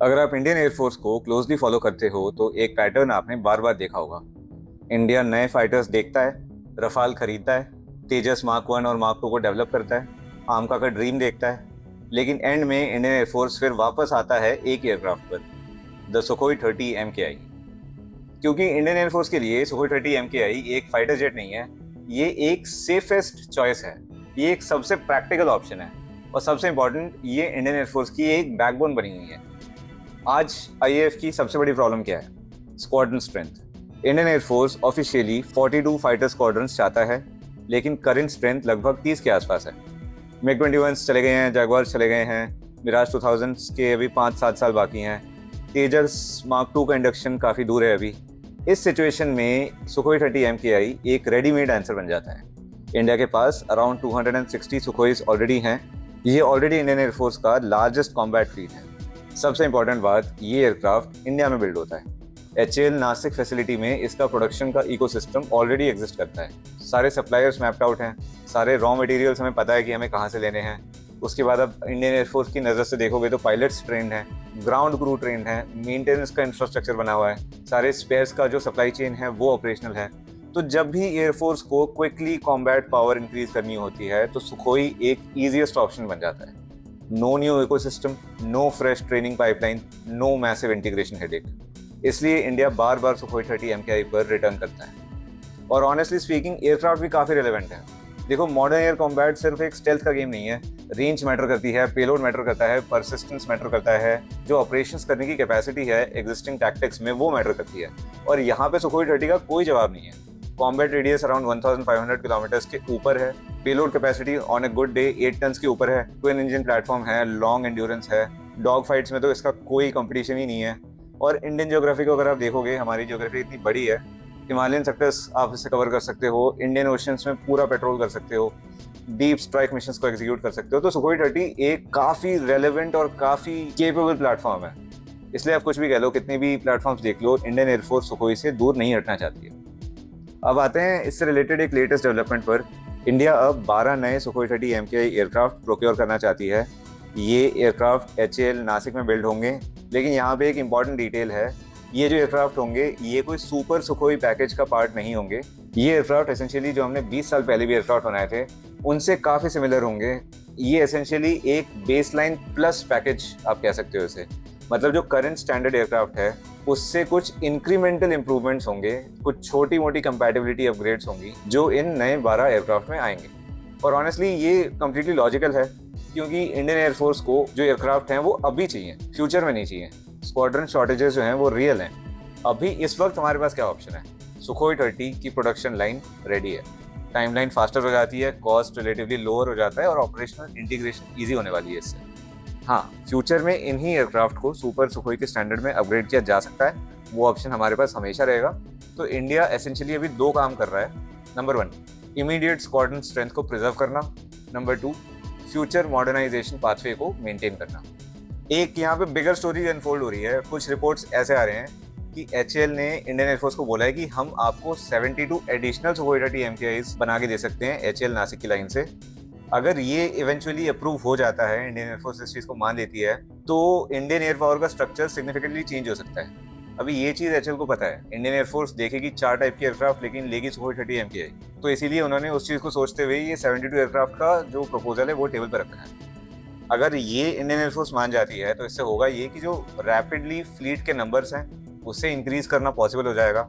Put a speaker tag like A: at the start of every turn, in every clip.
A: अगर आप Indian air force को क्लोजली फॉलो करते हो तो एक पैटर्न आपने बार बार देखा होगा। इंडिया नए फाइटर्स देखता है, रफाल खरीदता है, तेजस मार्क 1 और मार्क 2 को डेवलप करता है, आमका का ड्रीम देखता है, लेकिन एंड में इंडियन एयरफोर्स फिर वापस आता है एक एयरक्राफ्ट पर, द सुखोई 30 MKI। क्योंकि इंडियन एयरफोर्स के लिए सुखोई 30 MKI एक फाइटर जेट नहीं है, ये एक सेफेस्ट चॉइस है, ये एक सबसे प्रैक्टिकल ऑप्शन है और सबसे इंपॉर्टेंट, ये इंडियन एयरफोर्स की एक बैकबोन बनी हुई है। आज आईएएफ की सबसे बड़ी प्रॉब्लम क्या है? Squadron strength. Indian air force officially 42 fighter squadrons चाहता है, लेकिन करंट स्ट्रेंथ लगभग 30 के आसपास है। मिग 21 चले गए हैं, जगुआर चले गए हैं, मिराज 2000 के अभी 5-7 साल बाकी हैं, तेजस मार्क 2 का इंडक्शन काफ़ी दूर है अभी। इस सिचुएशन में सुखोई 30 MKI एक रेडीमेड आंसर बन जाता है। इंडिया के पास अराउंड 260 सुखोईस ऑलरेडी हैं। ये ऑलरेडी इंडियन एयरफोर्स का लार्जेस्ट कॉम्बैट फ्लीट है। सबसे इंपॉर्टेंट बात, ये एयरक्राफ्ट इंडिया में बिल्ड होता है। HAL नासिक फैसिलिटी में इसका प्रोडक्शन का इकोसिस्टम ऑलरेडी एग्जिस्ट करता है। सारे सप्लायर्स मैप्ड आउट हैं, सारे रॉ मटेरियल्स हमें पता है कि हमें कहाँ से लेने हैं। उसके बाद अब इंडियन एयरफोर्स की नज़र से देखोगे तो पायलट्स ट्रेंड हैं, ग्राउंड क्रू ट्रेंड है, मेंटेनेंस का इंफ्रास्ट्रक्चर बना हुआ है, सारे स्पेयर्स का जो सप्लाई चेन है वो ऑपरेशनल है। तो जब भी एयरफोर्स को क्विकली कॉम्बैट पावर इंक्रीज करनी होती है तो सुखोई एक ईजिएस्ट ऑप्शन बन जाता है। No new ecosystem, no fresh training pipeline, no massive integration headache. इसलिए इंडिया बार बार सुखोई 30 MKI पर रिटर्न करता है। और ऑनेस्टली स्पीकिंग, एयरक्राफ्ट भी काफ़ी रिलेवेंट है। देखो, मॉडर्न एयर कॉम्बैट सिर्फ एक स्टेल्थ का गेम नहीं है। रेंज मैटर करती है, पेलोड मैटर करता है, परसिस्टेंस मैटर करता है, जो ऑपरेशंस करने की कैपेसिटी है एग्जिस्टिंग टैक्टिक्स में वो मैटर करती है। और यहाँ पे सुखोई 30 का कोई जवाब नहीं है। कॉम्बैट रेडियस अराउंड 1500 किलोमीटर्स के ऊपर है, payload capacity on a good day 8 tons के ऊपर है, ट्विन इंजन प्लेटफॉर्म है, लॉन्ग एंड्योरेंस है, डॉग फाइट्स में तो इसका कोई कंपटीशन ही नहीं है। और इंडियन ज्योग्राफी को अगर आप देखोगे, हमारी ज्योग्राफी इतनी बड़ी है, हिमालयन सेक्टर्स आप इससे कवर कर सकते हो, इंडियन ओशंस में पूरा पेट्रोल कर सकते हो, डीप स्ट्राइक मिशंस को एग्जीक्यूट कर सकते हो। तो सुखोई 30 एक काफ़ी रेलेवेंट और काफ़ी केपेबल प्लेटफॉर्म है। इसलिए आप कुछ भी कह लो, कितने भी प्लेटफॉर्म्स देख लो, इंडियन एयरफोर्स सुखोई से दूर नहीं हटना चाहती है। अब आते हैं इससे रिलेटेड एक लेटेस्ट डेवलपमेंट पर। इंडिया अब 12 नए सुखोई 30 MKI एयरक्राफ्ट प्रोक्योर करना चाहती है। ये एयरक्राफ्ट HAL नासिक में बिल्ड होंगे, लेकिन यहाँ पे एक इंपॉर्टेंट डिटेल है, ये जो एयरक्राफ्ट होंगे ये कोई सुपर सुखोई पैकेज का पार्ट नहीं होंगे। ये एयरक्राफ्ट एसेंशियली जो हमने 20 साल पहले भी एयरक्राफ्ट बनाए थे उनसे काफ़ी सिमिलर होंगे। ये एसेंशियली एक बेसलाइन प्लस पैकेज आप कह सकते हो इसे। मतलब जो करंट स्टैंडर्ड एयरक्राफ्ट है उससे कुछ इंक्रीमेंटल इंप्रूवमेंट्स होंगे, कुछ छोटी मोटी कंपैटिबिलिटी अपग्रेड्स होंगी जो इन नए 12 एयरक्राफ्ट में आएंगे। और ऑनेस्टली ये कम्प्लीटली लॉजिकल है, क्योंकि इंडियन एयरफोर्स को जो एयरक्राफ्ट हैं वो अभी चाहिए, फ्यूचर में नहीं चाहिए। स्क्वाड्रन शॉर्टेजेस जो हैं वो रियल हैं। अभी इस वक्त हमारे पास क्या ऑप्शन है? सुखोई 30 की प्रोडक्शन लाइन रेडी है, टाइमलाइन फास्टर हो जाती है, कॉस्ट रिलेटिवली लोअर हो जाता है और ऑपरेशनल इंटीग्रेशन ईजी होने वाली है इससे। हाँ, फ्यूचर में इन्हीं एयरक्राफ्ट को सुपर सुखोई के स्टैंडर्ड में अपग्रेड किया जा सकता है, वो ऑप्शन हमारे पास हमेशा रहेगा। तो इंडिया एसेंशियली अभी 2 काम कर रहा है। नंबर 1, इमीडिएट स्क्वाड्रन स्ट्रेंथ को प्रिजर्व करना। नंबर 2, फ्यूचर मॉडर्नाइजेशन पाथवे को मेंटेन करना। एक यहाँ पे बिगर स्टोरी अनफोल्ड हो रही है। कुछ रिपोर्ट्स ऐसे आ रहे हैं कि HAL ने इंडियन एयरफोर्स को बोला है कि हम आपको 72 एडिशनल सुखोई 30 MKIs बना के दे सकते हैं HAL नासिक की लाइन से। अगर ये इवेंचुअली अप्रूव हो जाता है, इंडियन एयरफोर्स इस चीज़ को मान लेती है, तो इंडियन एयर पावर का स्ट्रक्चर सिग्निफिकेंटली चेंज हो सकता है। अभी ये चीज़ HAL को पता है। इंडियन एयरफोर्स देखेगी 4 टाइप की एयरक्राफ्ट, लेकिन लेगी सुखोई 30 MKI। तो इसीलिए उन्होंने उस चीज़ को सोचते हुए ये 72 एयरक्राफ्ट का जो प्रपोजल है वो टेबल पर रखा है। अगर ये इंडियन एयरफोर्स मान जाती है तो इससे होगा ये कि जो रैपिडली फ्लीट के नंबर्स हैं उससे इंक्रीज करना पॉसिबल हो जाएगा।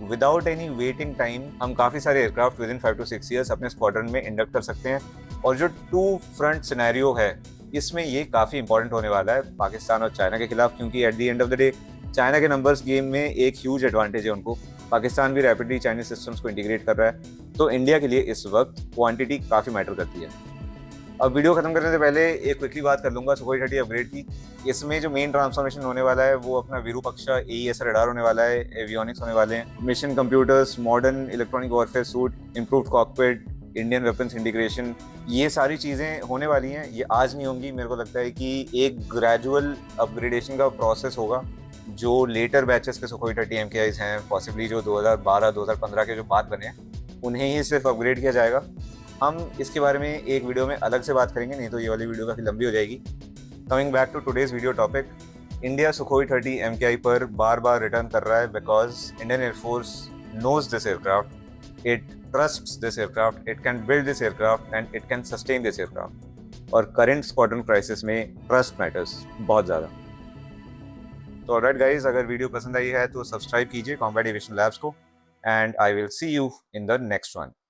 A: विदाउट एनी वेटिंग टाइम हम काफ़ी सारे aircraft with in 5 to 6 years अपने स्क्वाड्रन में इंडक्ट कर सकते हैं। और जो 2 फ्रंट सिनेरियो है इसमें ये काफ़ी इंपॉर्टेंट होने वाला है पाकिस्तान और चाइना के खिलाफ, क्योंकि at the end of the day China के नंबर्स गेम में एक ह्यूज एडवांटेज है उनको। पाकिस्तान भी रैपिडली चाइनीज सिस्टम्स को इंटीग्रेट कर रहा है, तो इंडिया के लिए इस वक्त क्वांटिटी काफ़ी मैटर करती है। अब वीडियो खत्म करने से पहले एक क्विकली बात कर लूँगा सुखोई 30 अपग्रेड की। इसमें जो मेन ट्रांसफॉर्मेशन होने वाला है वो अपना विरूपक्षा AES रडार होने वाला है, एवियोनिक्स होने वाले हैं, mission computers, modern electronic warfare suit, improved cockpit, Indian weapons integration, ये सारी चीज़ें होने वाली हैं। ये आज नहीं होंगी, मेरे को लगता है कि एक ग्रेजुअल अपग्रेडेशन का प्रोसेस होगा। जो लेटर बैचेस के सुखोई 30 MKIs हैं, पॉसिबली जो 2012-2015 के जो बाद बने, उन्हें ही सिर्फ अपग्रेड किया जाएगा। हम इसके बारे में एक वीडियो में अलग से बात करेंगे, नहीं तो ये वाली वीडियो काफ़ी लंबी हो जाएगी। Coming back to today's video topic, India Sukhoi 30 MKI पर बार बार रिटर्न कर रहा है because Indian air force knows this aircraft, it trusts this aircraft, it can build this aircraft and it can sustain this aircraft. और current squadron crisis में trust matters बहुत ज़्यादा। तो ऑलराइट गाइज, अगर वीडियो पसंद आई है तो सब्सक्राइब कीजिए कॉम्बैट एविएशन लैब्स को, and I will see you in the next one.